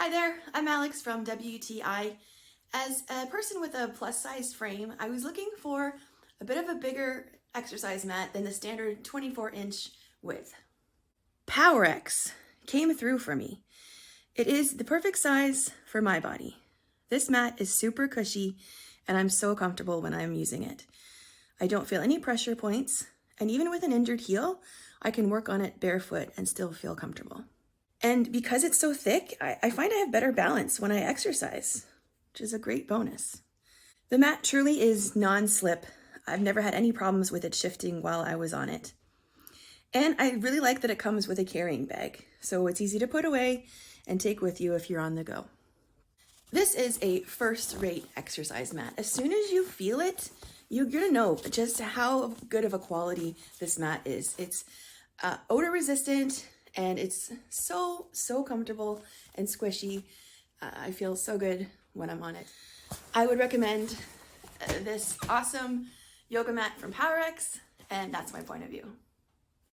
Hi there, I'm Alex from WTI. As a person with a plus size frame, I was looking for a bit of a bigger exercise mat than the standard 24-inch width. POWRX came through for me. It is the perfect size for my body. This mat is super cushy and I'm so comfortable when I'm using it. I don't feel any pressure points, and even with an injured heel, I can work on it barefoot and still feel comfortable. And because it's so thick, I find I have better balance when I exercise, which is a great bonus. The mat truly is non-slip. I've never had any problems with it shifting while I was on it. And I really like that it comes with a carrying bag, so it's easy to put away and take with you if you're on the go. This is a first-rate exercise mat. As soon as you feel it, you're gonna know just how good of a quality this mat is. It's odor resistant, and it's so comfortable and squishy. I feel so good when I'm on it. I would recommend this awesome yoga mat from POWRX, and that's my point of view.